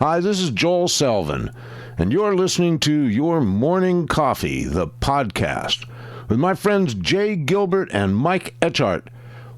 Hi, this is Joel Selvin, and you're listening to Your Morning Coffee, the podcast, with my friends Jay Gilbert and Mike Etchart.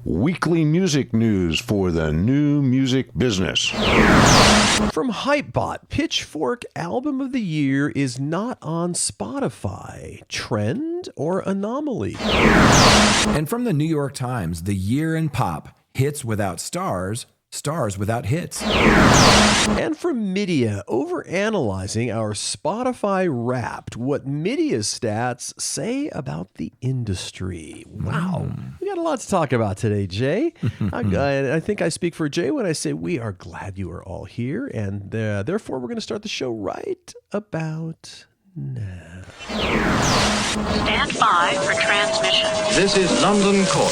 Weekly music news for the new music business. From Hypebot, Pitchfork Album of the Year is not on Spotify. Trend or anomaly? And from the New York Times, the year in pop, hits without stars, stars without hits. And from MIDiA, Overanalysing Our Spotify Wrapped, what MIDiA's stats say about the industry. Wow. We got a lot to talk about today, Jay. I think I speak for Jay when I say we are glad you are all here, and therefore we're going to start the show right about now. Stand by for transmission. This is London calling.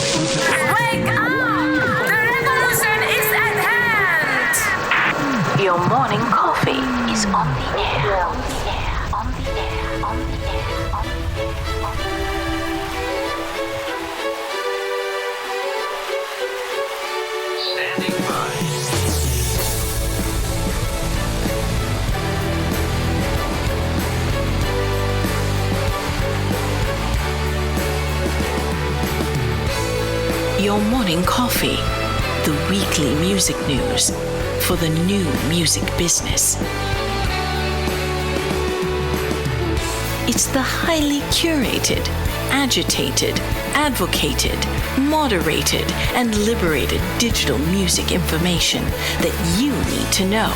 Wake up! Your morning coffee is on the air. On the air. On the air. On the air. On the air. On the air. Standing by. Your morning coffee, the weekly music news for the new music business. It's the highly curated, agitated, advocated, moderated, and liberated digital music information that you need to know.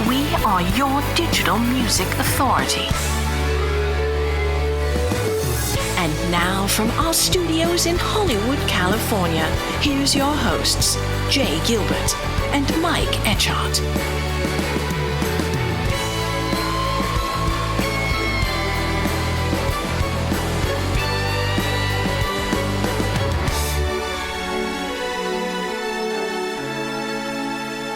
We are your digital music authority. And now from our studios in Hollywood, California, here's your hosts, Jay Gilbert and Mike Etchart.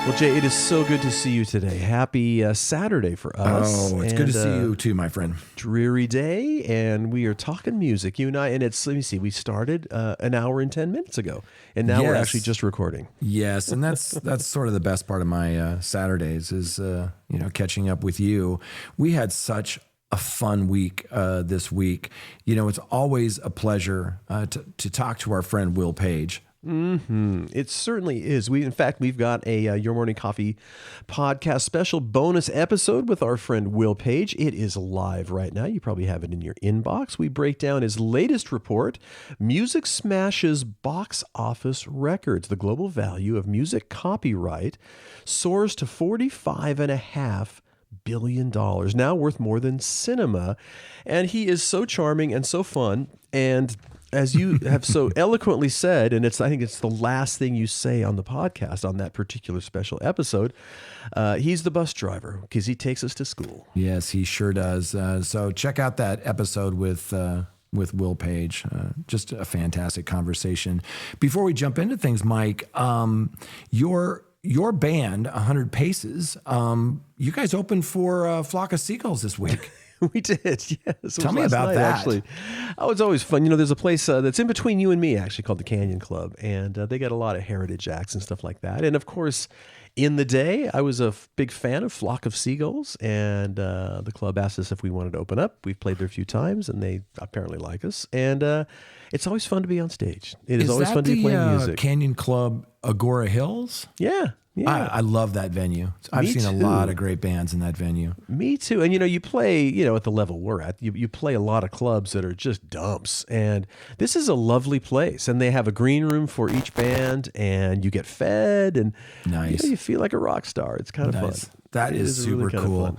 Well, Jay, it is so good to see you today. Happy Saturday for us. Oh, it's good to see you too, my friend. Dreary day, and we are talking music, you and I. And it's, let me see, we started an hour and 10 minutes ago, and now we're actually just recording. Yes, and that's sort of the best part of my Saturdays is catching up with you. We had such a fun week this week. You know, it's always a pleasure to talk to our friend Will Page. It certainly is. We've got a Your Morning Coffee podcast special bonus episode with our friend Will Page. It is live right now. You probably have it in your inbox. We break down his latest report, Music Smashes Box Office Records. The global value of music copyright soars to $45.5 billion, now worth more than cinema. And he is so charming and so fun. And as you have so eloquently said, and I think it's the last thing you say on the podcast on that particular special episode, he's the bus driver because he takes us to school. Yes, he sure does. So check out that episode with Will Page. Just a fantastic conversation. Before we jump into things, Mike, your band, 100 Paces, you guys opened for Flock of Seagulls this week. We did, yes. Tell me about that. Actually. Oh, it's always fun. You know, there's a place that's in between you and me, actually, called the Canyon Club, and they got a lot of heritage acts and stuff like that. And of course, in the day, I was a big fan of Flock of Seagulls, and the club asked us if we wanted to open up. We've played there a few times, and they apparently like us. And it's always fun to be on stage. It is always fun to be playing music. Canyon Club Agora Hills? Yeah. I love that venue. I've seen a lot of great bands in that venue. Me too. And, you play, at the level we're at, you play a lot of clubs that are just dumps. And this is a lovely place. And they have a green room for each band, and you get fed, and nice. You feel like a rock star. It's kind of fun. That is super really cool.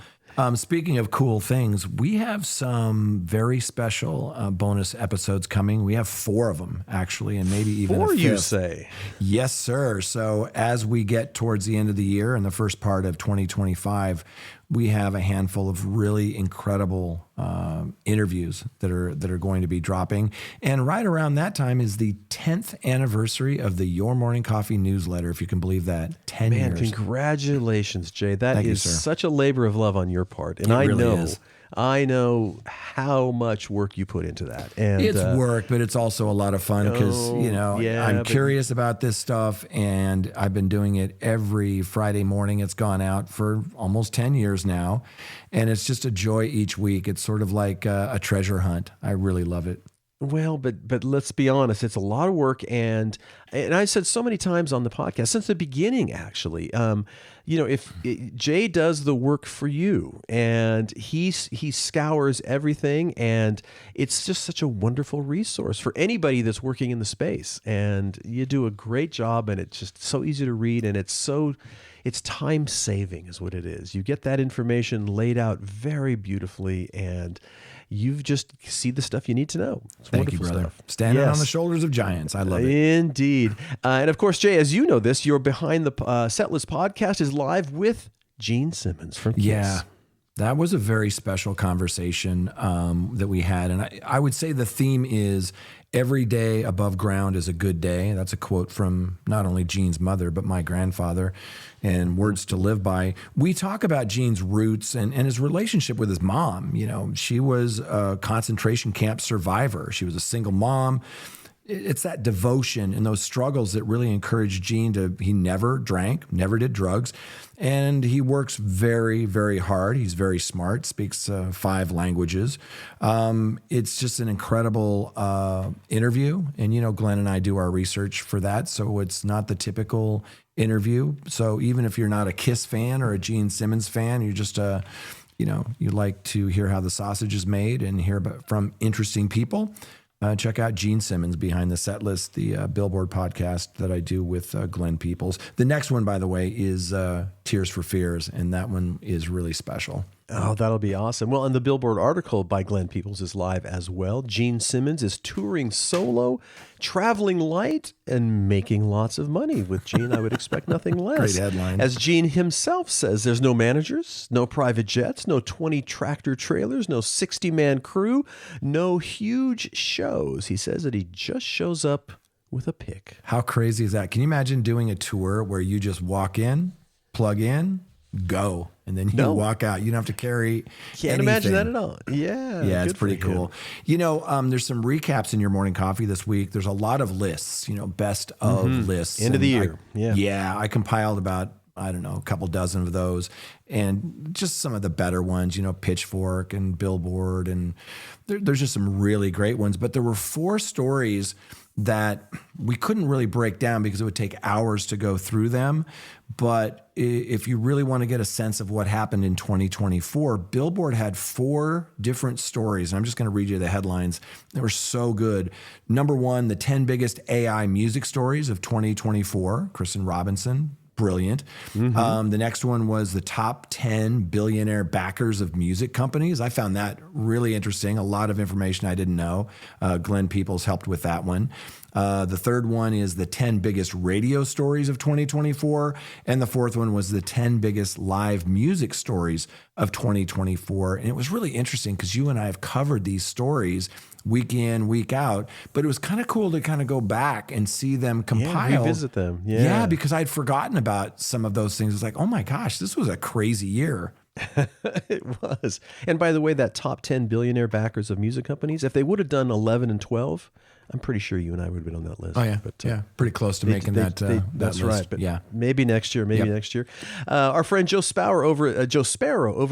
Speaking of cool things, we have some very special bonus episodes coming. We have 4 of them, actually, and maybe even a 5th. You say? Yes, sir. So as we get towards the end of the year and the first part of 2025, we have a handful of really incredible interviews that are going to be dropping. And right around that time is the 10th anniversary of the Your Morning Coffee newsletter, if you can believe that. 10 years. Congratulations, Jay. That Thank is you, sir. such a labor of love on your part. And It I really know is. I know how much work you put into that. And it's work, but it's also a lot of fun because, I'm curious about this stuff, and I've been doing it every Friday morning. It's gone out for almost 10 years now, and it's just a joy each week. It's sort of like a treasure hunt. I really love it. Well, but let's be honest, it's a lot of work, and I said so many times on the podcast since the beginning, actually, if Jay does the work for you, and he scours everything, and it's just such a wonderful resource for anybody that's working in the space, and you do a great job, and it's just so easy to read, and it's time saving is what it is. You get that information laid out very beautifully, and you just see the stuff you need to know. It's Thank you, brother. Stuff. Standing on the shoulders of giants. I love it. Indeed. And of course, Jay, as you know this, your Behind the Setlist podcast is live with Gene Simmons from Kiss. Yeah. That was a very special conversation that we had. And I would say the theme is every day above ground is a good day. That's a quote from not only Gene's mother, but my grandfather, and words to live by. We talk about Gene's roots and his relationship with his mom. She was a concentration camp survivor. She was a single mom. It's that devotion and those struggles that really encouraged Gene he never drank, never did drugs, and he works very, very hard. He's very smart, speaks 5 languages. It's just an incredible interview, and Glenn and I do our research for that, so it's not the typical interview. So even if you're not a Kiss fan or a Gene Simmons fan, you're just you like to hear how the sausage is made and hear from interesting people. Check out Gene Simmons Behind the Setlist, the Billboard podcast that I do with Glenn Peoples. The next one, by the way, is Tears for Fears, and that one is really special. Oh, that'll be awesome. Well, and the Billboard article by Glenn Peoples is live as well. Gene Simmons is touring solo, traveling light, and making lots of money. With Gene, I would expect nothing less. Great headline. As Gene himself says, there's no managers, no private jets, no 20 tractor trailers, no 60-man crew, no huge shows. He says that he just shows up with a pick. How crazy is that? Can you imagine doing a tour where you just walk in, plug in, go, and then you walk out? You don't have to carry Can't imagine that at all. Yeah, it's pretty cool. There's some recaps in your morning coffee this week. There's a lot of lists, best of lists. End of the year. I compiled about, a couple dozen of those, and just some of the better ones, Pitchfork and Billboard, and there's just some really great ones. But there were 4 stories that we couldn't really break down because it would take hours to go through them. But if you really want to get a sense of what happened in 2024, Billboard had 4 different stories. And I'm just going to read you the headlines. They were so good. Number 1, the 10 biggest AI music stories of 2024, Kristen Robinson. Brilliant. The next one was the top 10 billionaire backers of music companies. I found that really interesting. A lot of information I didn't know. Glenn Peoples helped with that one. The third one is the 10 biggest radio stories of 2024. And the fourth one was the 10 biggest live music stories of 2024. And it was really interesting because you and I have covered these stories week in, week out, but it was kind of cool to kind of go back and see them compile. Revisit them. Yeah, because I'd forgotten about some of those things. It's like, oh my gosh, this was a crazy year. It was. And by the way, that top 10 billionaire backers of music companies, if they would have done 11 and 12, I'm pretty sure you and I would have been on that list. Oh, yeah. But, pretty close to making that that's list. Right. But yeah. Maybe next year. Next year. Our friend Joe Sparrow over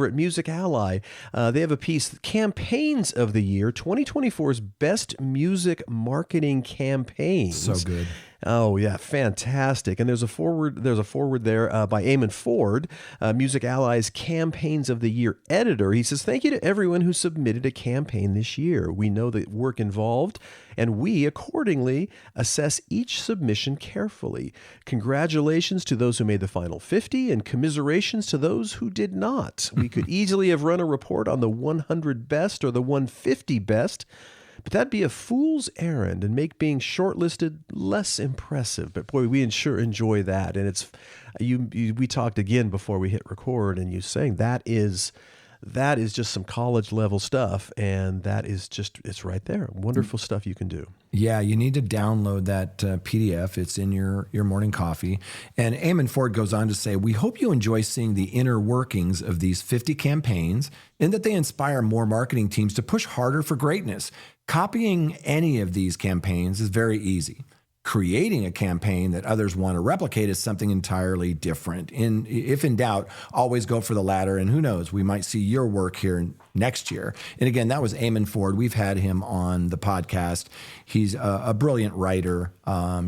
at Music Ally, they have a piece, Campaigns of the Year, 2024's Best Music Marketing Campaigns. So good. Oh yeah, fantastic! And there's a forward there by Eamon Ford, Music Ally's Campaigns of the Year editor. He says, "Thank you to everyone who submitted a campaign this year. We know the work involved, and we accordingly assess each submission carefully. Congratulations to those who made the final 50, and commiserations to those who did not. We could easily have run a report on the 100 best or the 150 best." But that'd be a fool's errand and make being shortlisted less impressive. But boy, we sure enjoy that. And it's we talked again before we hit record, and you saying that is that is just some college level stuff. And that is just, it's right there. Wonderful stuff you can do. Yeah, you need to download that PDF. It's in your morning coffee. And Eamon Ford goes on to say, we hope you enjoy seeing the inner workings of these 50 campaigns and that they inspire more marketing teams to push harder for greatness. Copying any of these campaigns is very easy. Creating a campaign that others want to replicate is something entirely different. If in doubt, always go for the latter. And who knows, we might see your work here next year. And again, that was Eamon Ford. We've had him on the podcast. He's a brilliant writer.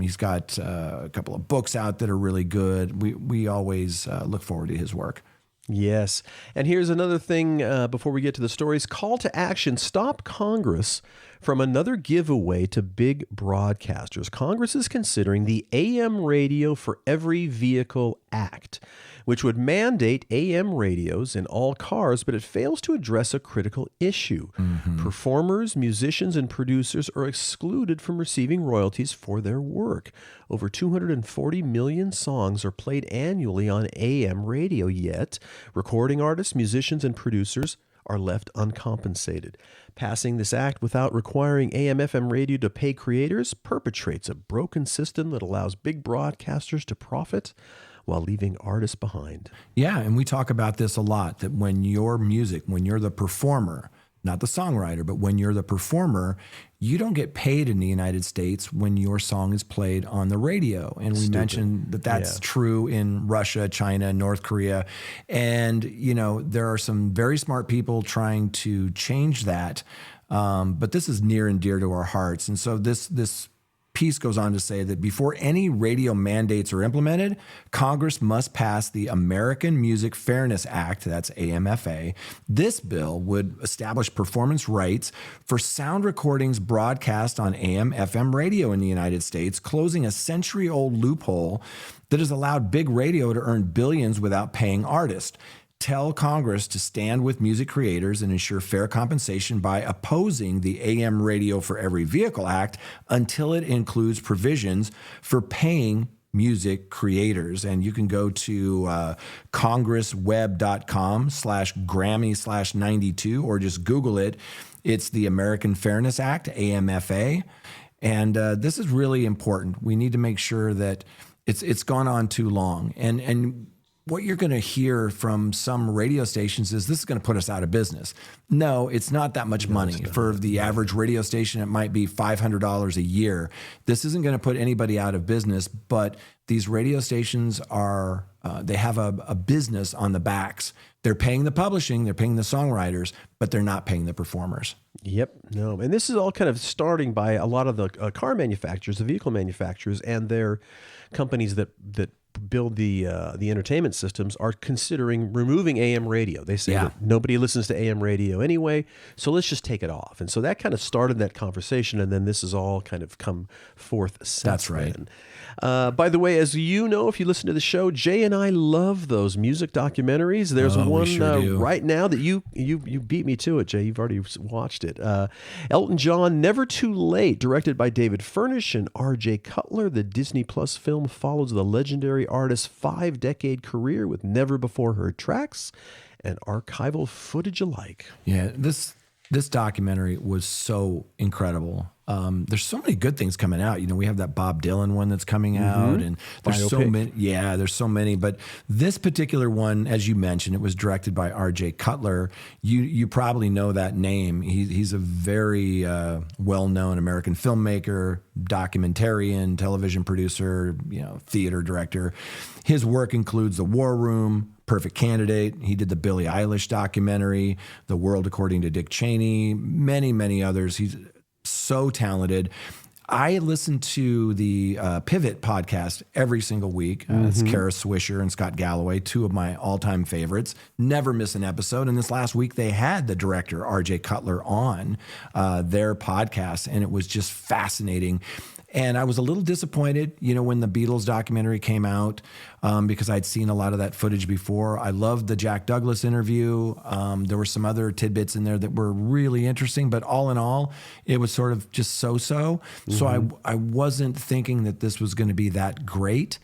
He's got a couple of books out that are really good. We always look forward to his work. Yes. And here's another thing before we get to the stories. Call to action. Stop Congress from another giveaway to big broadcasters. Congress is considering the AM Radio for Every Vehicle Act, which would mandate AM radios in all cars, but it fails to address a critical issue. Performers, musicians, and producers are excluded from receiving royalties for their work. Over 240 million songs are played annually on AM radio, yet recording artists, musicians, and producers are left uncompensated. Passing this act without requiring AM/FM radio to pay creators perpetrates a broken system that allows big broadcasters to profit while leaving artists behind. Yeah, and we talk about this a lot, that when your music, when you're the performer, not the songwriter, but when you're the performer, you don't get paid in the United States when your song is played on the radio. And we mentioned that that's true in Russia, China, North Korea. And, there are some very smart people trying to change that. But this is near and dear to our hearts. And so this piece goes on to say that before any radio mandates are implemented, Congress must pass the American Music Fairness Act, that's AMFA. This bill would establish performance rights for sound recordings broadcast on AM/FM radio in the United States, closing a century-old loophole that has allowed big radio to earn billions without paying artists. Tell Congress to stand with music creators and ensure fair compensation by opposing the AM Radio for Every Vehicle Act until it includes provisions for paying music creators. And you can go to congressweb.com/Grammy/92 or just Google it. It's the American Fairness Act, AMFA. And this is really important. We need to make sure that it's gone on too long. And what you're going to hear from some radio stations is this is going to put us out of business. No, it's not that much money. For the average radio station, it might be $500 a year. This isn't going to put anybody out of business, but these radio stations are, they have a business on the backs. They're paying the publishing, they're paying the songwriters, but they're not paying the performers. Yep. No. And this is all kind of starting by a lot of the car manufacturers, the vehicle manufacturers, and their companies that build the entertainment systems are considering removing AM radio. They say that nobody listens to AM radio anyway, so let's just take it off. And so that kind of started that conversation, and then this has all kind of come forth since That's right. then. By the way, as you know, if you listen to the show, Jay and I love those music documentaries. There's one right now that you beat me to it, Jay. You've already watched it. Elton John, Never Too Late, directed by David Furnish and R.J. Cutler. The Disney Plus film follows the legendary artist's 5-decade career with never-before-heard tracks and archival footage alike. Yeah, this documentary was so incredible. There's so many good things coming out. We have that Bob Dylan one that's coming out, and there's Biopic. so many. Yeah, there's so many. But this particular one, as you mentioned, it was directed by R.J. Cutler. You probably know that name. He's a very well-known American filmmaker, documentarian, television producer, theater director. His work includes The War Room, Perfect Candidate. He did the Billie Eilish documentary, The World According to Dick Cheney, many, many others. He's so talented. I listen to the Pivot podcast every single week. It's Kara Swisher and Scott Galloway, two of my all-time favorites. Never miss an episode. And this last week, they had the director, R.J. Cutler, on their podcast, and it was just fascinating. And I was a little disappointed, when the Beatles documentary came out, because I'd seen a lot of that footage before. I loved the Jack Douglas interview. There were some other tidbits in there that were really interesting, but all in all, it was sort of just so-so. So I wasn't thinking that this was going to be that great.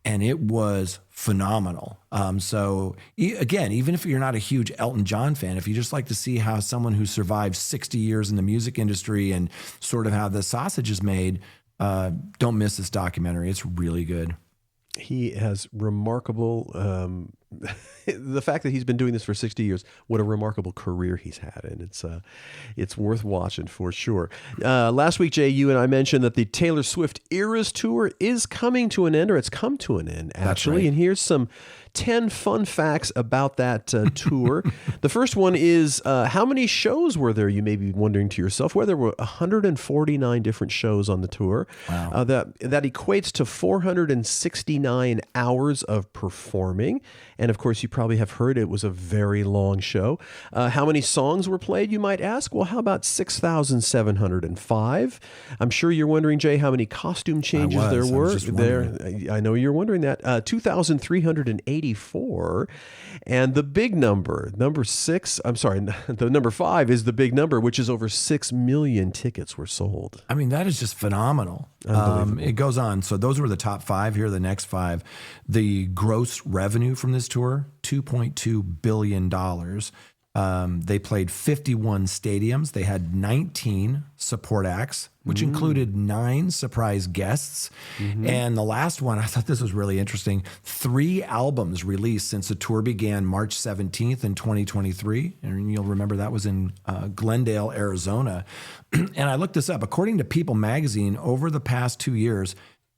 And it was phenomenal. Again, even if you're not a huge Elton John fan, if you just like to see how someone who survived 60 years in the music industry and sort of how the sausage is made, don't miss this documentary. It's really good. He has remarkable, the fact that he's been doing this for 60 years, what a remarkable career he's had. And it's worth watching for sure. Last week, Jay, you and I mentioned that the Taylor Swift Eras Tour is coming to an end, or it's come to an end, actually. That's right. And here's some 10 fun facts about that tour. The first one is, how many shows were there? You may be wondering to yourself. Well, there were 149 different shows on the tour. Wow. That equates to 469 hours of performing. And of course, you probably have heard it was a very long show. How many songs were played, you might ask? Well, how about 6,705? I'm sure you're wondering, Jay, how many costume changes there were. I know you're wondering that. 2,384. And the big number, the number 5 is the big number, which is over 6 million tickets were sold. I mean, that is just phenomenal. It goes on. So those were the top 5. Here are the next 5. The gross revenue from this tour, $2.2 billion. They played 51 stadiums. They had 19 support acts, which included 9 surprise guests. And the last one, I thought this was really interesting, 3 albums released since the tour began March 17th in 2023. And you'll remember that was in Glendale, Arizona. And I looked this up. According to People magazine, over the past 2 years,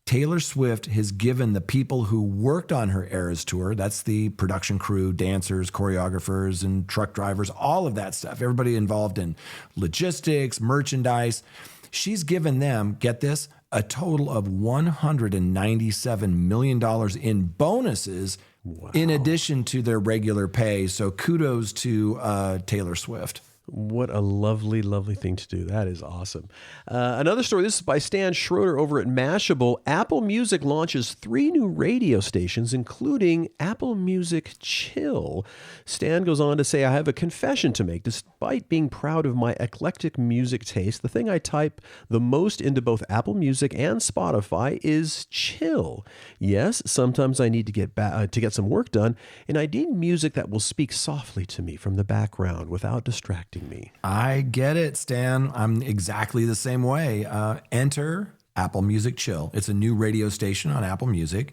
Taylor Swift has given the people who worked on her Eras Tour, that's the production crew, dancers, choreographers, and truck drivers, all of that stuff, everybody involved in logistics, merchandise, she's given them, get this, a total of $197 million in bonuses. Wow. In addition to their regular pay. So kudos to Taylor Swift. What a lovely, lovely thing to do. That is awesome. Another story, this is by Stan Schroeder over at Mashable. Apple Music launches 3 new radio stations, including Apple Music Chill. Stan goes on to say, I have a confession to make. Despite being proud of my eclectic music taste, the thing I type the most into both Apple Music and Spotify is chill. Yes, sometimes I need to get some work done, and I need music that will speak softly to me from the background without distracting me. I get it, Stan. I'm exactly the same way. Enter Apple Music Chill. It's a new radio station on Apple Music,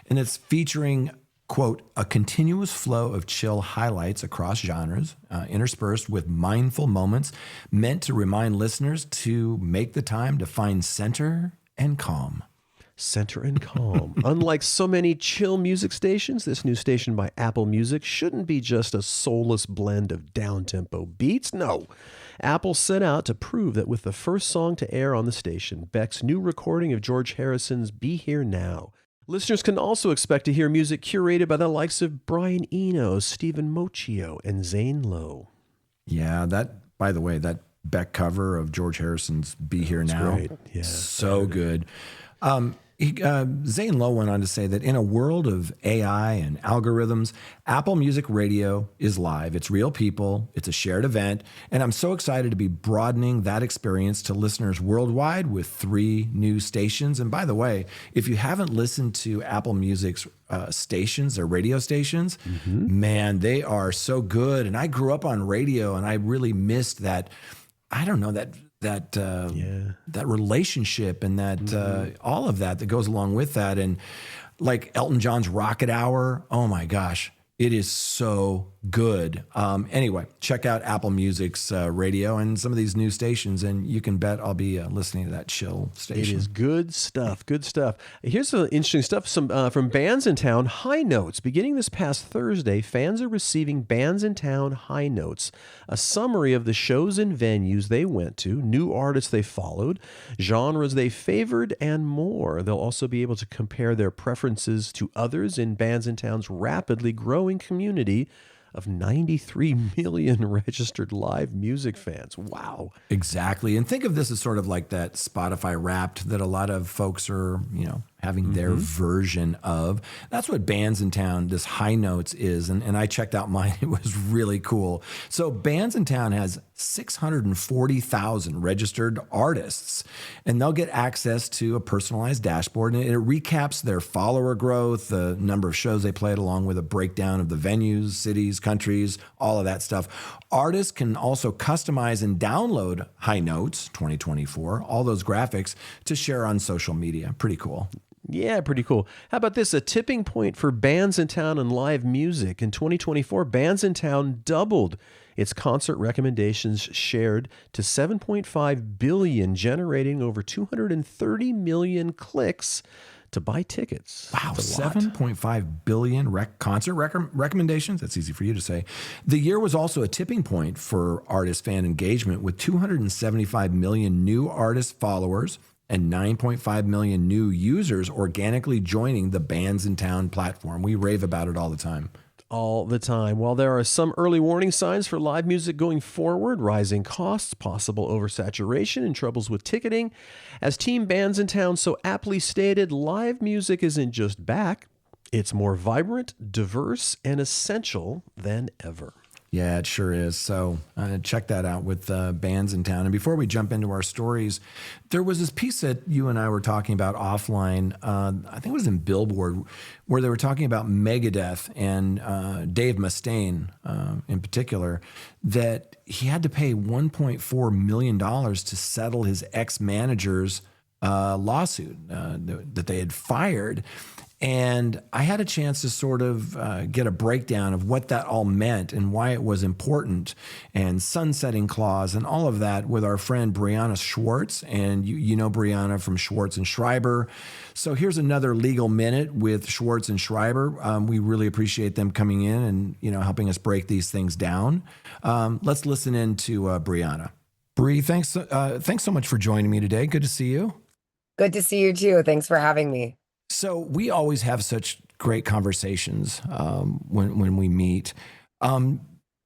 and it's featuring, quote, a continuous flow of chill highlights across genres, interspersed with mindful moments meant to remind listeners to make the time to find center and calm. Center and calm. Unlike so many chill music stations, this new station by Apple Music shouldn't be just a soulless blend of down-tempo beats. No. Apple set out to prove that with the first song to air on the station, Beck's new recording of George Harrison's Be Here Now, listeners can also expect to hear music curated by the likes of Brian Eno, Stephen Mochio, and Zane Lowe. Yeah, that, by the way, that Beck cover of George Harrison's Be Here Now, great. Yeah, so good. Zane Lowe went on to say that in a world of AI and algorithms, Apple Music Radio is live. It's real people. It's a shared event. And I'm so excited to be broadening that experience to listeners worldwide with 3 new stations. And by the way, if you haven't listened to Apple Music's stations, their radio stations, man, they are so good. And I grew up on radio, and I really missed that, I don't know, that relationship and that all of that goes along with that. And like Elton John's Rocket Hour, oh my gosh, it is so good. Anyway, check out Apple Music's radio and some of these new stations, and you can bet I'll be listening to that chill station. It is good stuff. Good stuff. Here's some interesting stuff from Bands in Town. High Notes. Beginning this past Thursday, fans are receiving Bands in Town High Notes, a summary of the shows and venues they went to, new artists they followed, genres they favored, and more. They'll also be able to compare their preferences to others in Bands in Town's rapidly growing community of 93 million registered live music fans. Wow. Exactly. And think of this as sort of like that Spotify Wrapped that a lot of folks are, having their version of. That's what Bands in Town, this High Notes is. And I checked out mine. It was really cool. So Bands in Town has 640,000 registered artists, and they'll get access to a personalized dashboard, and it recaps their follower growth, the number of shows they played, along with a breakdown of the venues, cities, countries, all of that stuff. Artists can also customize and download High Notes 2024, all those graphics, to share on social media. Pretty cool. Yeah, pretty cool. How about this? A tipping point for Bands in Town and live music. In 2024, Bands in Town doubled its concert recommendations shared to 7.5 billion, generating over 230 million clicks to buy tickets. Wow, That's a lot. 7.5 billion concert recommendations. That's easy for you to say. The year was also a tipping point for artist fan engagement, with 275 million new artist followers and 9.5 million new users organically joining the Bands in Town platform. We rave about it all the time. All the time. While there are some early warning signs for live music going forward, rising costs, possible oversaturation, and troubles with ticketing, as Team Bands in Town so aptly stated, live music isn't just back, it's more vibrant, diverse, and essential than ever. Yeah, it sure is. So check that out with Bands in Town. And before we jump into our stories, there was this piece that you and I were talking about offline. I think it was in Billboard, where they were talking about Megadeth and Dave Mustaine in particular, that he had to pay $1.4 million to settle his ex-manager's lawsuit that they had fired. And I had a chance to sort of get a breakdown of what that all meant and why it was important, and sunsetting clause and all of that with our friend Brianna Schwartz. And you know Brianna from Schwartz and Schreiber. So here's another legal minute with Schwartz and Schreiber. We really appreciate them coming in and helping us break these things down. Let's listen in to Brianna. Bri, thanks so much for joining me today. Good to see you. Good to see you too. Thanks for having me. So we always have such great conversations when we meet.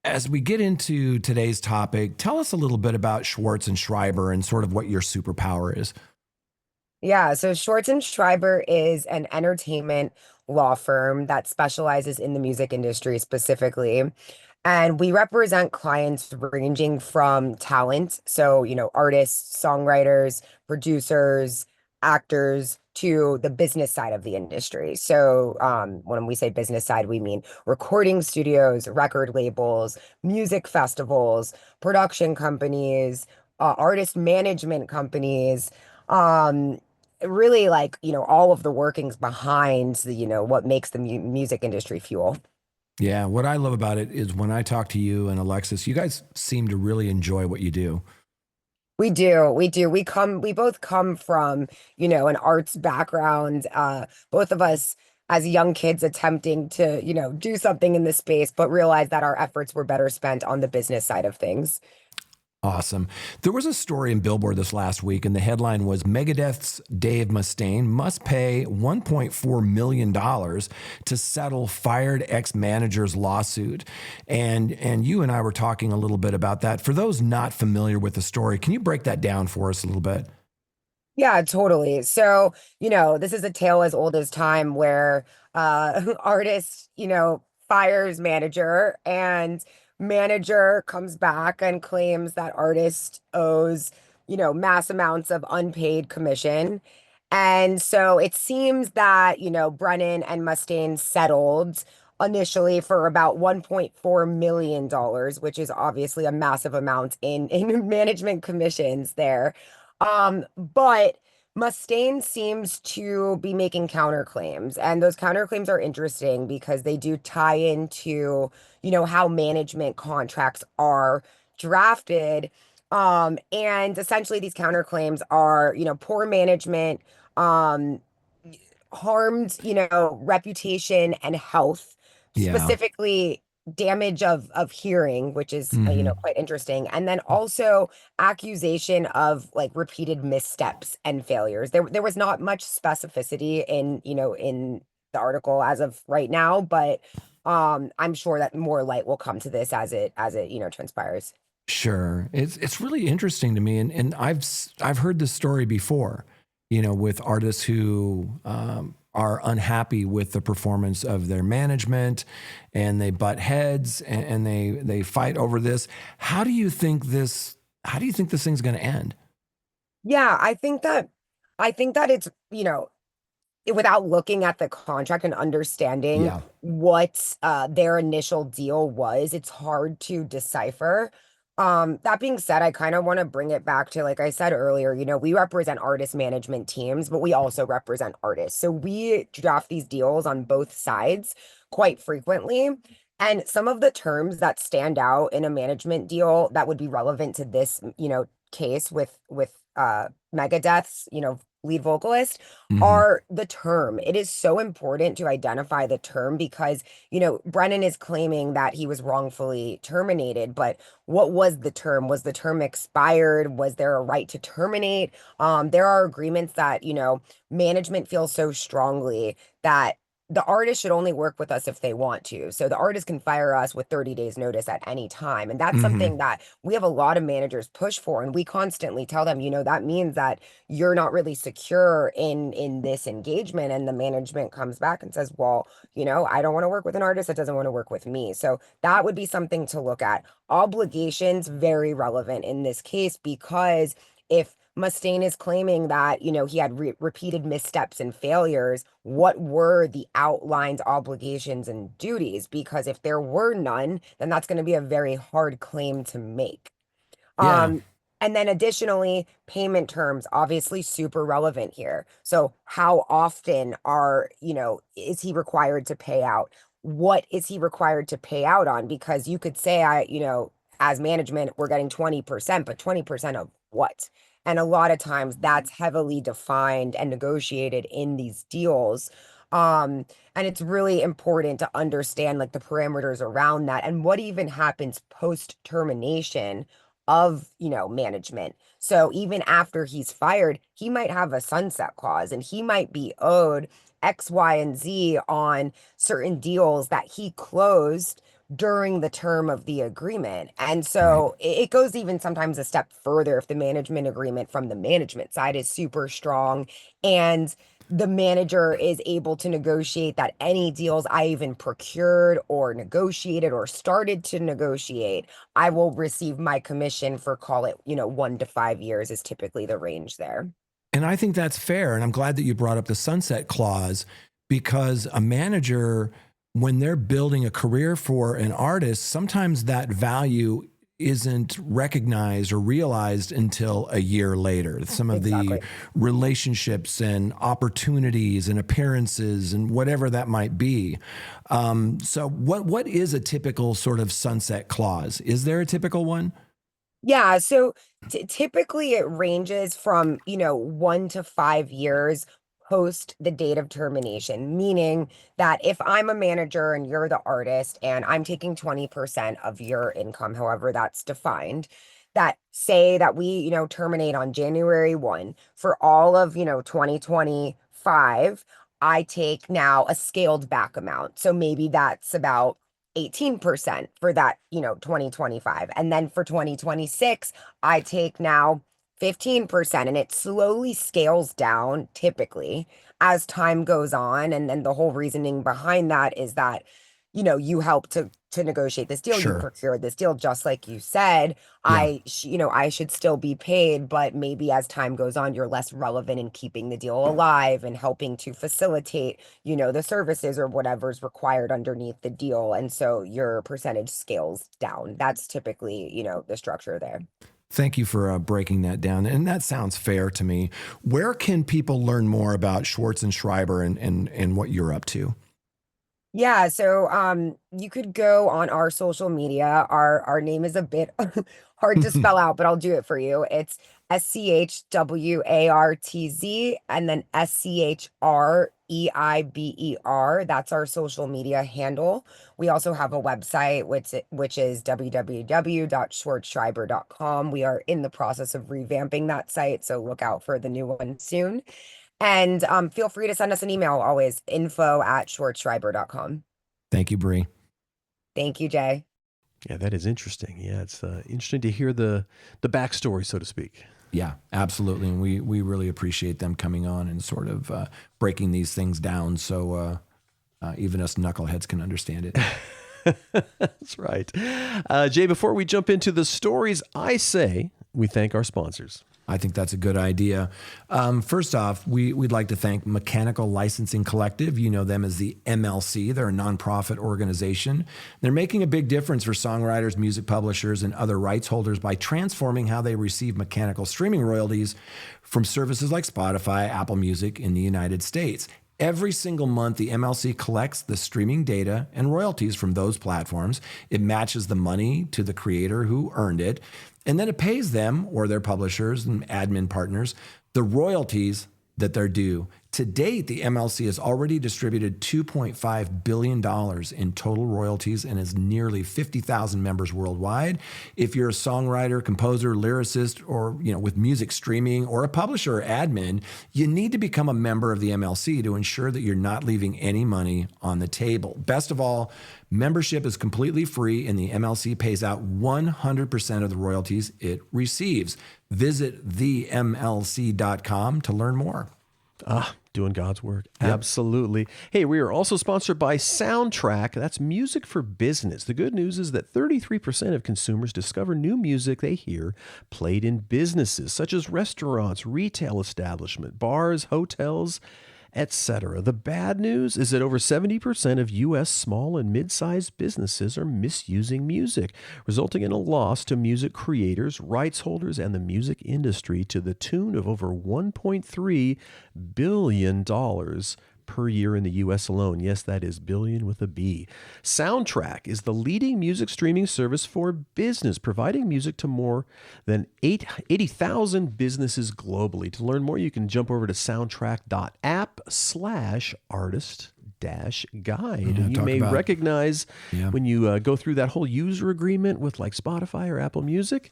As we get into today's topic, tell us a little bit about Schwartz and Schreiber and sort of what your superpower is. Yeah, so Schwartz and Schreiber is an entertainment law firm that specializes in the music industry specifically. And we represent clients ranging from talent, so, artists, songwriters, producers, actors, to the business side of the industry. So when we say business side, we mean recording studios, record labels, music festivals, production companies, artist management companies, really all of the workings behind what makes the music industry fuel. Yeah, what I love about it is when I talk to you and Alexis, you guys seem to really enjoy what you do. We do. We both come from, an arts background. Both of us as young kids attempting to, do something in this space, but realized that our efforts were better spent on the business side of things. Awesome. There was a story in Billboard this last week, and the headline was Megadeth's Dave Mustaine must pay $1.4 million to settle fired ex-manager's lawsuit. And you and I were talking a little bit about that. For those not familiar with the story, can you break that down for us a little bit? Yeah, totally. So, this is a tale as old as time where artist, fires manager, and manager comes back and claims that artist owes, mass amounts of unpaid commission. And so it seems that, Brennan and Mustaine settled initially for about $1.4 million, which is obviously a massive amount in management commissions there. But Mustaine seems to be making counterclaims, and those counterclaims are interesting because they do tie into, how management contracts are drafted. And essentially these counterclaims are, poor management, harmed, reputation and health, specifically damage of hearing, which is quite interesting, and then also accusation of repeated missteps and failures. There was not much specificity in the article as of right now, but I'm sure that more light will come to this as it transpires. Sure. It's really interesting to me, and I've heard this story before. with artists who are unhappy with the performance of their management, and they butt heads and they fight over this. How do you think this thing's going to end? Yeah, I think that it's, without looking at the contract and understanding Yeah. what their initial deal was, it's hard to decipher. That being said, I kind of want to bring it back to, like I said earlier, we represent artist management teams, but we also represent artists. So we draft these deals on both sides quite frequently. And some of the terms that stand out in a management deal that would be relevant to this, case with Megadeth's, lead vocalist, Mhm. are the term. It is so important to identify the term because, Brennan is claiming that he was wrongfully terminated, but what was the term? Was the term expired? Was there a right to terminate? There are agreements that, management feels so strongly that the artist should only work with us if they want to. So the artist can fire us with 30 days notice at any time. And that's something Mhm. that we have a lot of managers push for. And we constantly tell them, that means that you're not really secure in this engagement. And the management comes back and says, well, I don't want to work with an artist that doesn't want to work with me. So that would be something to look at. Obligations, very relevant in this case, because if Mustaine is claiming that, he had repeated missteps and failures, what were the outlined obligations and duties? Because if there were none, then that's going to be a very hard claim to make. Yeah. And then additionally, payment terms, obviously super relevant here. So how often is he required to pay out? What is he required to pay out on? Because you could say, as management, we're getting 20%, but 20% of what? And a lot of times that's heavily defined and negotiated in these deals. And it's really important to understand like the parameters around that and what even happens post termination of, management. So even after he's fired, he might have a sunset clause and he might be owed X, Y, and Z on certain deals that he closed during the term of the agreement. And Right. so it goes even sometimes a step further if the management agreement from the management side is super strong and the manager is able to negotiate that any deals I even procured or negotiated or started to negotiate, I will receive my commission for, call it, 1 to 5 years is typically the range there. And I think that's fair. And I'm glad that you brought up the sunset clause, because a manager, when they're building a career for an artist, sometimes that value isn't recognized or realized until a year later. Some of the Exactly. relationships and opportunities and appearances and whatever that might be. So what is a typical sort of sunset clause? Is there a typical one? Yeah, so typically it ranges from, 1 to 5 years post the date of termination, meaning that if I'm a manager and you're the artist and I'm taking 20% of your income, however that's defined, that say that we, terminate on January 1 for all of, 2025, I take now a scaled back amount. So maybe that's about 18% for that, 2025. And then for 2026, I take now 15% and it slowly scales down typically as time goes on. And then the whole reasoning behind that is that, you help to negotiate this deal, you Sure. procured this deal, just like you said, Yeah. I should still be paid, but maybe as time goes on, you're less relevant in keeping the deal alive and helping to facilitate the services or whatever's required underneath the deal. And so your percentage scales down. That's typically, the structure there. Thank you for breaking that down. And that sounds fair to me. Where can people learn more about Schwartz and Schreiber and what you're up to? Yeah, so you could go on our social media. Our name is a bit hard to spell out, but I'll do it for you. It's SCHWARTZ and then SCHREIBER. That's our social media handle. We also have a website which is www.schwartzschreiber.com. We are in the process of revamping that site, so look out for the new one soon. And feel free to send us an email always, info@schwartzschreiber.com. Thank you, Bree. Thank you, Jay. Yeah, that is interesting. Yeah, it's interesting to hear the backstory, so to speak. Yeah, absolutely. And we really appreciate them coming on and sort of breaking these things down so even us knuckleheads can understand it. That's right. Jay, before we jump into the stories, I say we thank our sponsors. I think that's a good idea. First off, we'd like to thank Mechanical Licensing Collective. You know them as the MLC. They're a nonprofit organization. They're making a big difference for songwriters, music publishers, and other rights holders by transforming how they receive mechanical streaming royalties from services like Spotify, Apple Music in the United States. Every single month, the MLC collects the streaming data and royalties from those platforms. It matches the money to the creator who earned it, and then it pays them or their publishers and admin partners the royalties that they're due. To date, the MLC has already distributed $2.5 billion in total royalties and has nearly 50,000 members worldwide. If you're a songwriter, composer, lyricist, or with music streaming, or a publisher or admin, you need to become a member of the MLC to ensure that you're not leaving any money on the table. Best of all, membership is completely free and the MLC pays out 100% of the royalties it receives. Visit themlc.com to learn more. Doing God's work. Yep. Absolutely. Hey, we are also sponsored by Soundtrack. That's music for business. The good news is that 33% of consumers discover new music they hear played in businesses, such as restaurants, retail establishments, bars, hotels, etc. The bad news is that over 70% of U.S. small and mid-sized businesses are misusing music, resulting in a loss to music creators, rights holders, and the music industry to the tune of over $1.3 billion per year in the U.S. alone. Yes, that is billion with a B. Soundtrack is the leading music streaming service for business, providing music to more than 80,000 businesses globally. To learn more, you can jump over to soundtrack.app/artist-guide. And you may recognize when you go through that whole user agreement with like Spotify or Apple Music,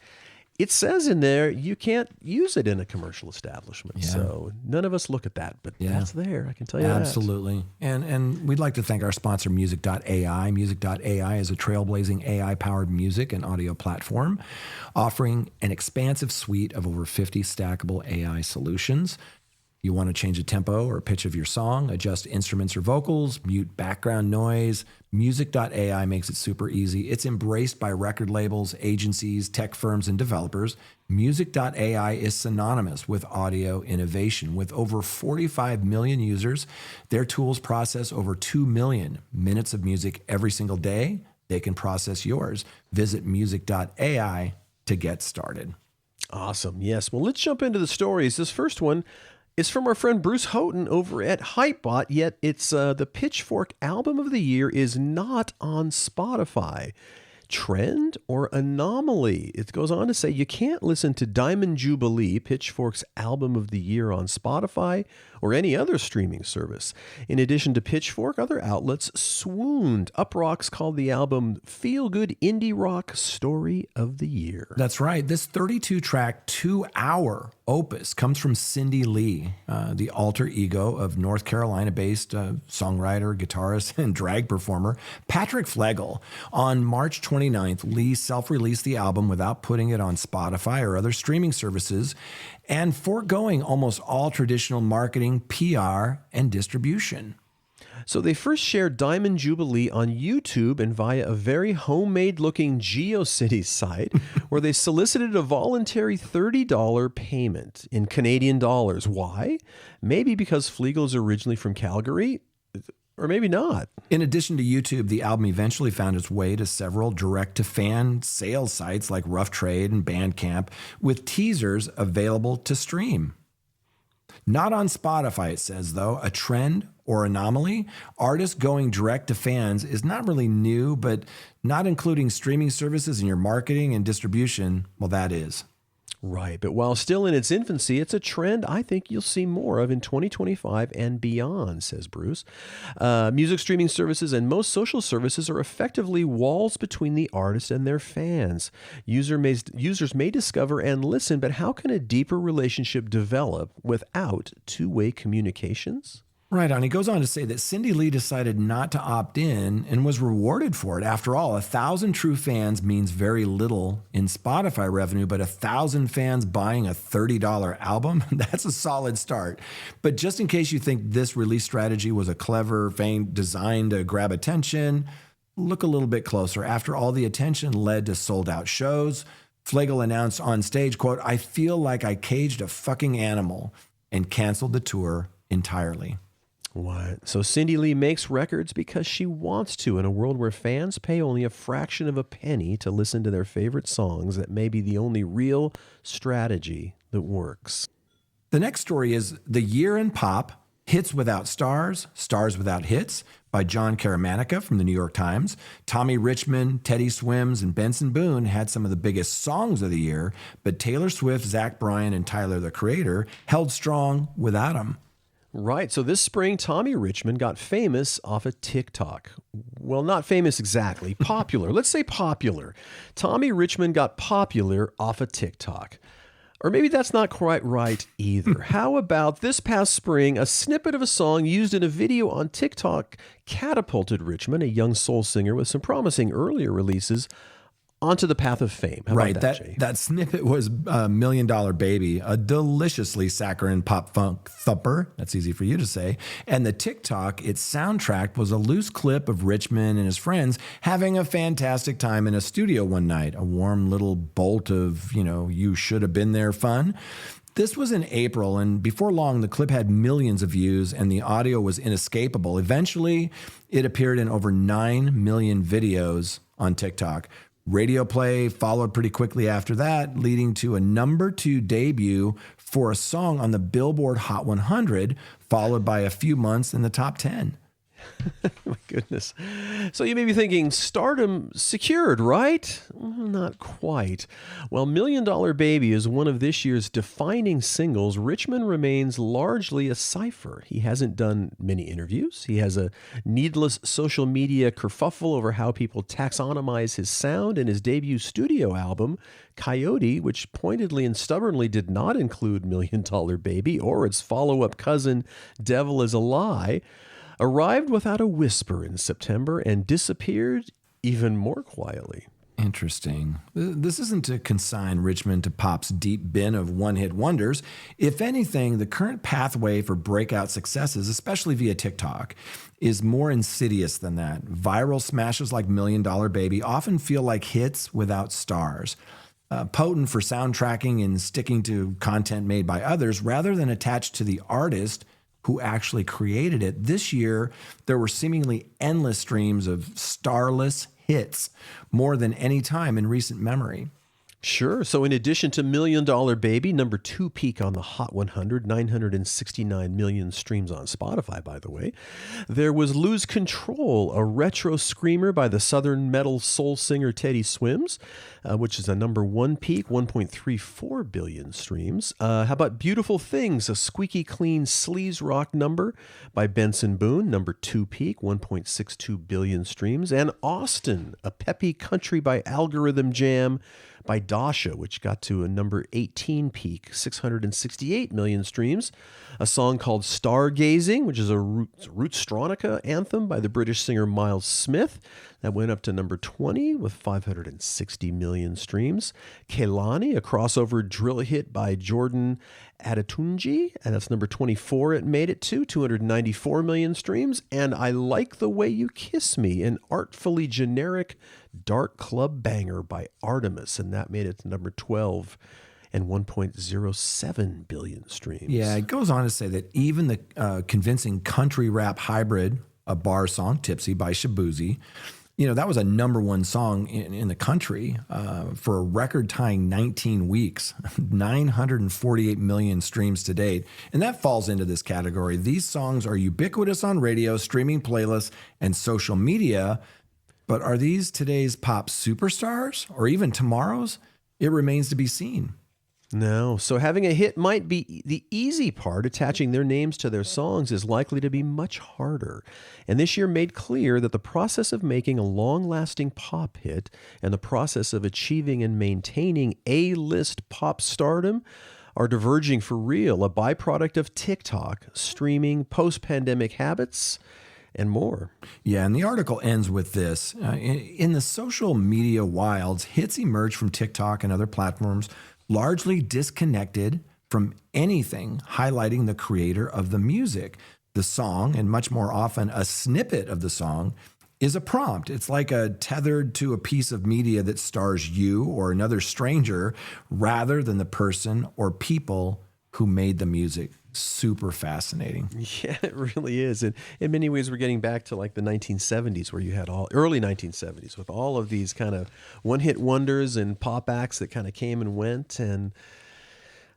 it says in there you can't use it in a commercial establishment. Yeah. So none of us look at that, but that's there. I can tell you Absolutely. And we'd like to thank our sponsor, Music.ai. Music.ai is a trailblazing AI-powered music and audio platform offering an expansive suite of over 50 stackable AI solutions. You want to change the tempo or pitch of your song, adjust instruments or vocals, mute background noise. Music.ai makes it super easy. It's embraced by record labels, agencies, tech firms, and developers. Music.ai is synonymous with audio innovation. With over 45 million users, their tools process over 2 million minutes of music every single day. They can process yours. Visit music.ai to get started. Awesome. Yes. Well, let's jump into the stories. This first one is from our friend Bruce Houghton over at Hypebot, yet it's the Pitchfork album of the year is not on Spotify. Trend or anomaly? It goes on to say you can't listen to Diamond Jubilee, Pitchfork's album of the year, on Spotify or any other streaming service. In addition to Pitchfork, other outlets swooned. Uproxx called the album feel-good indie rock story of the year. That's right. This 32-track, 2-hour opus comes from Cindy Lee, the alter ego of North Carolina-based songwriter, guitarist, and drag performer Patrick Flegel. On March 29th, Lee self-released the album without putting it on Spotify or other streaming services and foregoing almost all traditional marketing, PR, and distribution. So they first shared Diamond Jubilee on YouTube and via a very homemade-looking GeoCities site where they solicited a voluntary $30 payment in Canadian dollars. Why? Maybe because Flegel is originally from Calgary, or maybe not. In addition to YouTube, the album eventually found its way to several direct-to-fan sales sites like Rough Trade and Bandcamp, with teasers available to stream. Not on Spotify, it says, though. A trend or anomaly? Artists going direct to fans is not really new, but not including streaming services in your marketing and distribution, well, that is. Right, but while still in its infancy, it's a trend I think you'll see more of in 2025 and beyond, says Bruce. Music streaming services and most social services are effectively walls between the artist and their fans. Users may discover and listen, but how can a deeper relationship develop without two-way communications? Right on. He goes on to say that Cindy Lee decided not to opt in and was rewarded for it. After all, 1,000 true fans means very little in Spotify revenue, but 1,000 fans buying a $30 album, that's a solid start. But just in case you think this release strategy was a clever thing designed to grab attention, look a little bit closer. After all, the attention led to sold out shows. Flegel announced on stage, quote, "I feel like I caged a fucking animal," and canceled the tour entirely. What? So Cindy Lee makes records because she wants to in a world where fans pay only a fraction of a penny to listen to their favorite songs. That may be the only real strategy that works. The next story is The Year in Pop, Hits Without Stars, Stars Without Hits by John Caramanica from the New York Times. Tommy Richmond, Teddy Swims, and Benson Boone had some of the biggest songs of the year, but Taylor Swift, Zach Bryan, and Tyler, the Creator, held strong without them. Right. So this spring, Tommy Richmond got famous off of TikTok. Well, not famous exactly. Popular. Let's say popular. Tommy Richmond got popular off of TikTok. Or maybe that's not quite right either. How about this past spring, a snippet of a song used in a video on TikTok catapulted Richmond, a young soul singer with some promising earlier releases, onto the path of fame. How Right. about that, Jay? That snippet was $1 Million Baby, a deliciously saccharine pop funk thumper. That's easy for you to say. And the TikTok, its soundtrack was a loose clip of Richmond and his friends having a fantastic time in a studio one night. A warm little bolt of, you should have been there fun. This was in April, and before long, the clip had millions of views, and the audio was inescapable. Eventually, it appeared in over 9 million videos on TikTok. Radio play followed pretty quickly after that, leading to a number 2 debut for a song on the Billboard Hot 100, followed by a few months in the top 10. My goodness. So you may be thinking, stardom secured, right? Not quite. While $1 Million Baby is one of this year's defining singles, Richmond remains largely a cipher. He hasn't done many interviews. He has a needless social media kerfuffle over how people taxonomize his sound in his debut studio album, Coyote, which pointedly and stubbornly did not include $1 Million Baby or its follow-up cousin, Devil Is a Lie, arrived without a whisper in September and disappeared even more quietly. Interesting. This isn't to consign Richmond to pop's deep bin of one-hit wonders. If anything, the current pathway for breakout successes, especially via TikTok, is more insidious than that. Viral smashes like $1 Million Baby often feel like hits without stars. Potent for soundtracking and sticking to content made by others rather than attached to the artist who actually created it. This year, there were seemingly endless streams of starless hits, more than any time in recent memory. Sure. So in addition to $1 Million Baby, number 2 peak on the Hot 100, 969 million streams on Spotify, by the way, there was Lose Control, a retro screamer by the Southern metal soul singer Teddy Swims, which is a number 1 peak, 1.34 billion streams. How about Beautiful Things, a squeaky clean sleaze rock number by Benson Boone, number 2 peak, 1.62 billion streams. And Austin, a peppy country by Algorithm Jam by Dasha, which got to a number 18 peak, 668 million streams. A song called Stargazing, which is a Rootstronica anthem by the British singer Miles Smith. That went up to number 20 with 560 million streams. Kehlani, a crossover drill hit by Jordan Adetunji, and that's number 24 it made it to, 294 million streams. And I Like the Way You Kiss Me, an artfully generic dark club banger by Artemis, and that made it to number 12 and 1.07 billion streams. Yeah, it goes on to say that even the convincing country rap hybrid, a bar song, Tipsy by Shabuzi, that was a number 1 song in the country for a record-tying 19 weeks, 948 million streams to date. And that falls into this category. These songs are ubiquitous on radio, streaming playlists, and social media. But are these today's pop superstars or even tomorrow's? It remains to be seen. No. So having a hit might be the easy part. Attaching their names to their songs is likely to be much harder. And this year made clear that the process of making a long-lasting pop hit and the process of achieving and maintaining A-list pop stardom are diverging for real, a byproduct of TikTok, streaming, post-pandemic habits, and more. Yeah, and the article ends with this. In the social media wilds, hits emerge from TikTok and other platforms largely disconnected from anything highlighting the creator of the music. The song, and much more often a snippet of the song, is a prompt. It's like tethered to a piece of media that stars you or another stranger rather than the person or people who made the music. Super fascinating. Yeah, it really is. And in many ways, we're getting back to like the 1970s, where you had early 1970s with all of these kind of one-hit wonders and pop acts that kind of came and went. And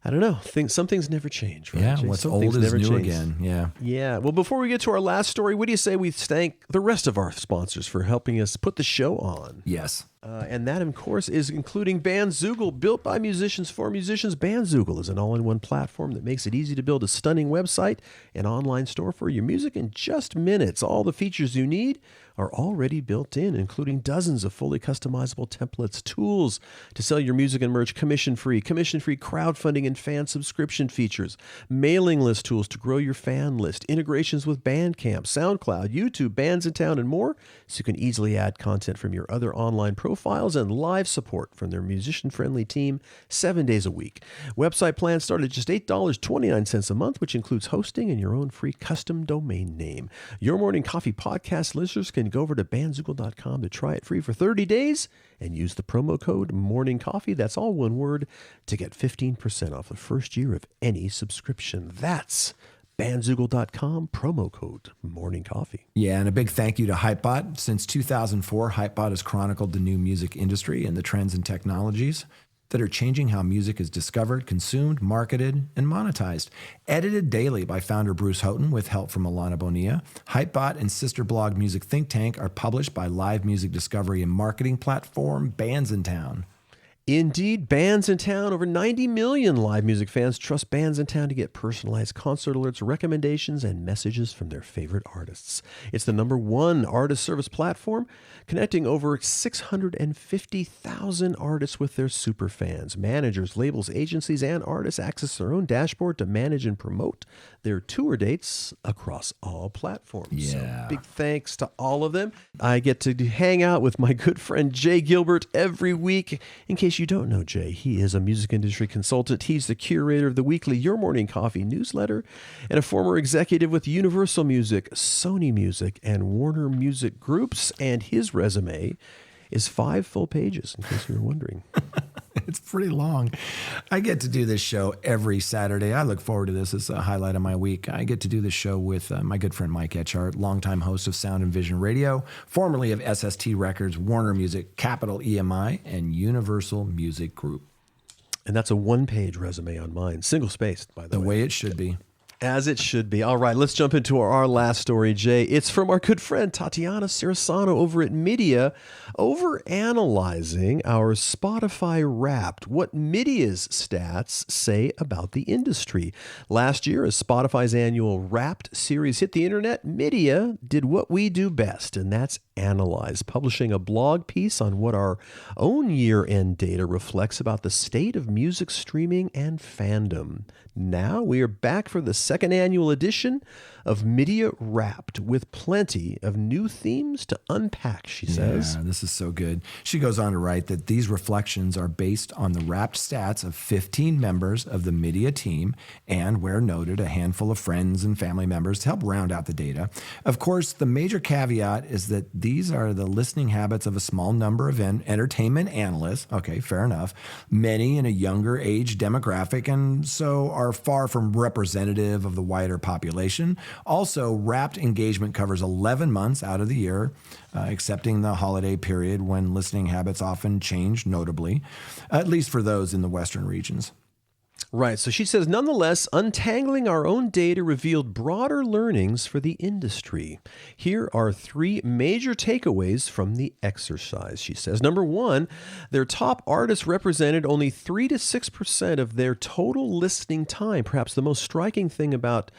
I don't know, some things never change, right? Yeah, Jay? what's Some old things is never new change. again. Yeah. Yeah. Well, before we get to our last story, what do you say we thank the rest of our sponsors for helping us put the show on? Yes. And that, of course, is including Bandzoogle, built by musicians for musicians. Bandzoogle is an all-in-one platform that makes it easy to build a stunning website and online store for your music in just minutes. All the features you need are already built in, including dozens of fully customizable templates, tools to sell your music and merch commission-free crowdfunding and fan subscription features, mailing list tools to grow your fan list, integrations with Bandcamp, SoundCloud, YouTube, Bands in Town, and more, so you can easily add content from your other online profiles, and live support from their musician-friendly team 7 days a week. Website plans start at just $8.29 a month, which includes hosting and your own free custom domain name. Your Morning Coffee podcast listeners can go over to bandzoogle.com to try it free for 30 days and use the promo code Morning Coffee, that's all one word, to get 15% off the first year of any subscription. That's bandzoogle.com, promo code Morning Coffee. Yeah, and a big thank you to Hypebot. Since 2004, Hypebot has chronicled the new music industry and the trends and technologies that are changing how music is discovered, consumed, marketed, and monetized. Edited daily by founder Bruce Houghton with help from Alana Bonilla, Hypebot and sister blog Music Think Tank are published by live music discovery and marketing platform Bands in Town. Indeed, Bands in Town. Over 90 million live music fans trust Bands in Town to get personalized concert alerts, recommendations, and messages from their favorite artists. It's the #1 artist service platform, connecting over 650,000 artists with their super fans. Managers, labels, agencies, and artists access their own dashboard to manage and promote their tour dates across all platforms. Yeah. So big thanks to all of them. I get to hang out with my good friend Jay Gilbert every week. In case you don't know Jay, he is a music industry consultant. He's the curator of the weekly Your Morning Coffee newsletter and a former executive with Universal Music, Sony Music, and Warner Music Groups. And his resume is 5 full pages, in case you were wondering. It's pretty long. I get to do this show every Saturday. I look forward to this. It's a highlight of my week. I get to do this show with my good friend Mike Etchart, longtime host of Sound and Vision Radio, formerly of SST Records, Warner Music, Capital EMI, and Universal Music Group. And that's a 1-page resume on mine, single-spaced, by the way. The way it should be. As it should be. All right, let's jump into our last story, Jay. It's from our good friend Tatiana Sarasano over at MIDiA, Overanalysing Our Spotify Wrapped, what MIDiA's stats say about the industry. Last year, as Spotify's annual Wrapped series hit the internet, MIDiA did what we do best, and that's analyze, publishing a blog piece on what our own year-end data reflects about the state of music streaming and fandom. Now we are back for the second annual edition of MIDiA Wrapped with plenty of new themes to unpack, she says. Yeah, this is so good. She goes on to write that these reflections are based on the Wrapped stats of 15 members of the MIDiA team and, where noted, a handful of friends and family members to help round out the data. Of course, the major caveat is that these are the listening habits of a small number of entertainment analysts. Okay, fair enough. Many in a younger age demographic, and so are far from representative of the wider population. Also, Wrapped engagement covers 11 months out of the year, excepting the holiday period when listening habits often change notably, at least for those in the Western regions. Right. So she says, nonetheless, untangling our own data revealed broader learnings for the industry. Here are 3 major takeaways from the exercise, she says. Number 1, their top artists represented only 3 to 6% of their total listening time. Perhaps the most striking thing about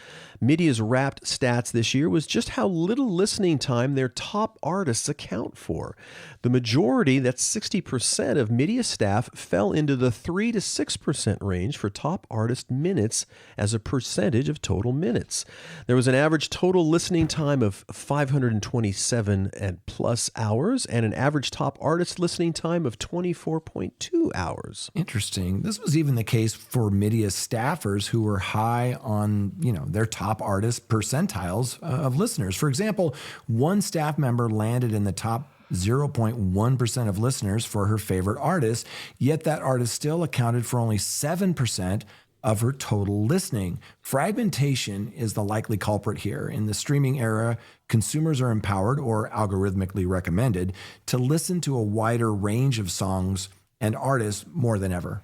MIDiA's Wrapped stats this year was just how little listening time their top artists account for. The majority, that's 60% of MIDiA staff, fell into the 3 to 6% range for top artist minutes as a percentage of total minutes. There was an average total listening time of 527 and plus hours and an average top artist listening time of 24.2 hours. Interesting. This was even the case for MIDiA staffers who were high on, their top artist percentiles of listeners. For example, one staff member landed in the top 0.1% of listeners for her favorite artist, yet that artist still accounted for only 7% of her total listening. Fragmentation is the likely culprit here. In the streaming era, consumers are empowered or algorithmically recommended to listen to a wider range of songs and artists more than ever.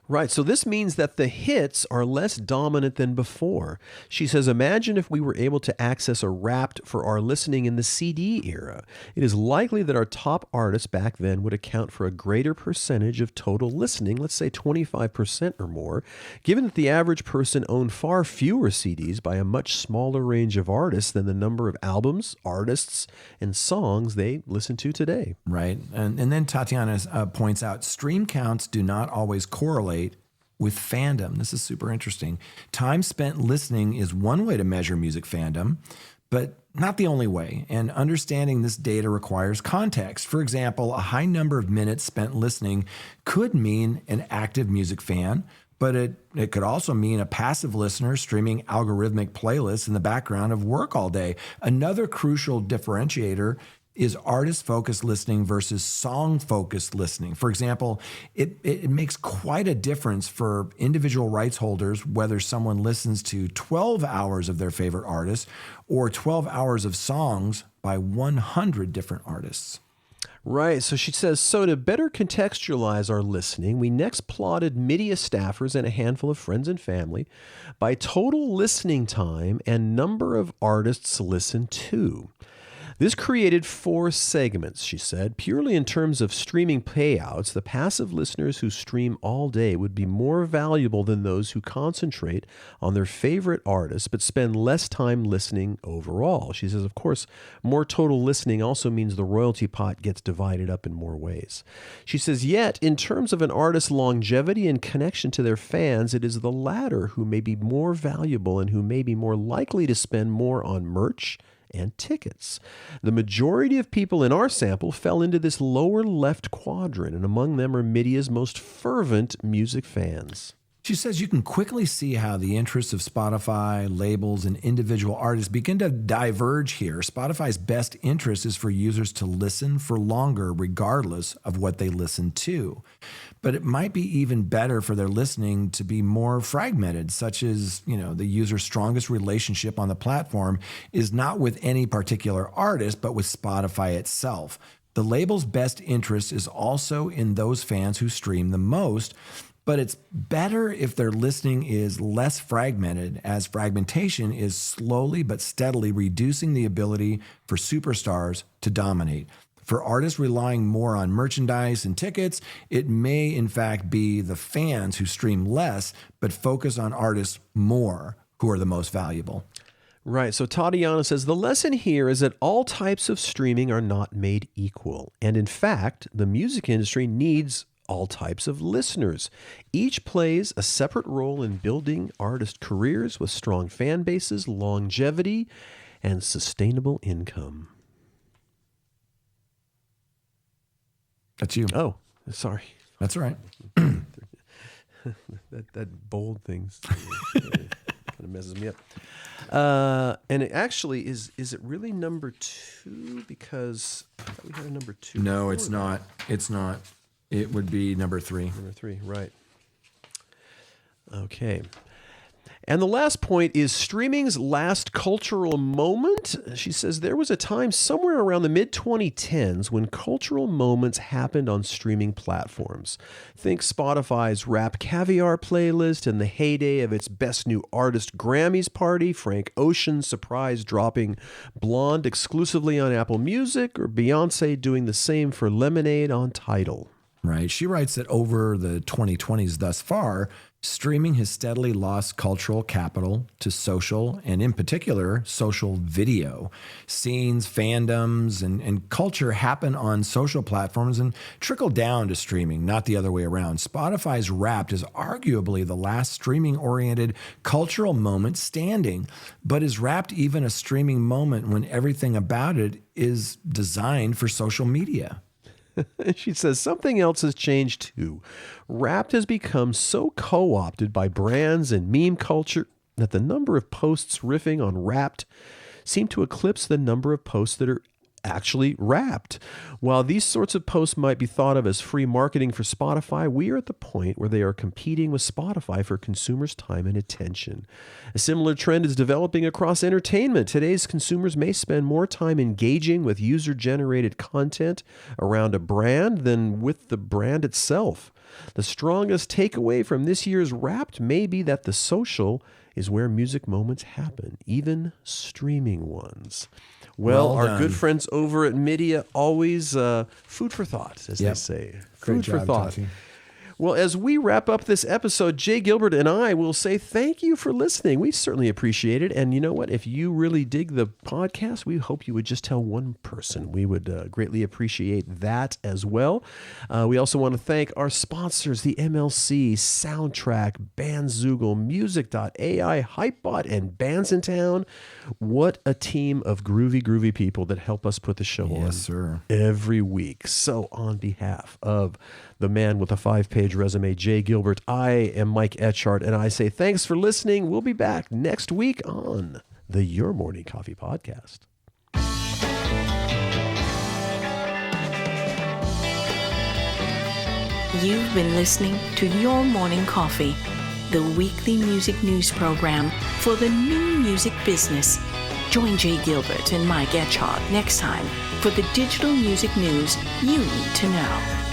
Right, so this means that the hits are less dominant than before. She says, imagine if we were able to access a Wrapped for our listening in the CD era. It is likely that our top artists back then would account for a greater percentage of total listening, let's say 25% or more, given that the average person owned far fewer CDs by a much smaller range of artists than the number of albums, artists, and songs they listen to today. Right, and then Tatiana points out, stream counts do not always correlate with fandom. This is super interesting. Time spent listening is one way to measure music fandom, but not the only way. And understanding this data requires context. For example, a high number of minutes spent listening could mean an active music fan, but it could also mean a passive listener streaming algorithmic playlists in the background of work all day. Another crucial differentiator is artist-focused listening versus song-focused listening. For example, it makes quite a difference for individual rights holders whether someone listens to 12 hours of their favorite artist or 12 hours of songs by 100 different artists. Right, so she says, so to better contextualize our listening, we next plotted MIDiA staffers and a handful of friends and family by total listening time and number of artists listened to. This created 4 segments, she said. Purely in terms of streaming payouts, the passive listeners who stream all day would be more valuable than those who concentrate on their favorite artists but spend less time listening overall. She says, of course, more total listening also means the royalty pot gets divided up in more ways. She says, yet, in terms of an artist's longevity and connection to their fans, it is the latter who may be more valuable and who may be more likely to spend more on merch and tickets. The majority of people in our sample fell into this lower left quadrant, and among them are MIDiA's most fervent music fans. She says you can quickly see how the interests of Spotify, labels, and individual artists begin to diverge here. Spotify's best interest is for users to listen for longer, regardless of what they listen to. But it might be even better for their listening to be more fragmented, such as, the user's strongest relationship on the platform is not with any particular artist, but with Spotify itself. The label's best interest is also in those fans who stream the most, but it's better if their listening is less fragmented, as fragmentation is slowly but steadily reducing the ability for superstars to dominate. For artists relying more on merchandise and tickets, it may in fact be the fans who stream less but focus on artists more who are the most valuable. Right. So Tatiana says, the lesson here is that all types of streaming are not made equal. And in fact, the music industry needs all types of listeners. Each plays a separate role in building artist careers with strong fan bases, longevity, and sustainable income. That's you. Oh, sorry. That's all right. that bold thing kind of messes me up. And it actually is it really number 2? Because I thought we had a number 2. No, it's not. It's not. It would be number 3. Number 3, right. Okay. And the last point is streaming's last cultural moment. She says there was a time somewhere around the mid-2010s when cultural moments happened on streaming platforms. Think Spotify's Rap Caviar playlist and the heyday of its Best New Artist Grammys party, Frank Ocean's surprise dropping Blonde exclusively on Apple Music, or Beyoncé doing the same for Lemonade on Tidal. right? She writes that over the 2020s thus far, streaming has steadily lost cultural capital to social, and in particular, social video. Scenes, fandoms, and culture happen on social platforms and trickle down to streaming, not the other way around. Spotify's Wrapped is arguably the last streaming-oriented cultural moment standing, but is Wrapped even a streaming moment when everything about it is designed for social media? She says something else has changed too. Wrapped has become so co-opted by brands and meme culture that the number of posts riffing on Wrapped seem to eclipse the number of posts that are actually wrapped. While these sorts of posts might be thought of as free marketing for Spotify, we are at the point where they are competing with Spotify for consumers' time and attention. A similar trend is developing across entertainment. Today's consumers may spend more time engaging with user-generated content around a brand than with the brand itself. The strongest takeaway from this year's Wrapped may be that the social is where music moments happen, even streaming ones. Well, our good friends over at MIDiA, always food for thought, as they say. Food for thought. Toffee. Well, as we wrap up this episode, Jay Gilbert and I will say thank you for listening. We certainly appreciate it. And you know what? If you really dig the podcast, we hope you would just tell one person. We would greatly appreciate that as well. We also want to thank our sponsors, the MLC, Soundtrack, Bandzoogle, Music.ai, Hypebot, and Bands in Town. What a team of groovy people that help us put the show on every week. So on behalf of the man with a 5-page resume, Jay Gilbert, I am Mike Etchart, and I say thanks for listening. We'll be back next week on the Your Morning Coffee Podcast. You've been listening to Your Morning Coffee, the weekly music news program for the new music business. Join Jay Gilbert and Mike Etchart next time for the digital music news you need to know.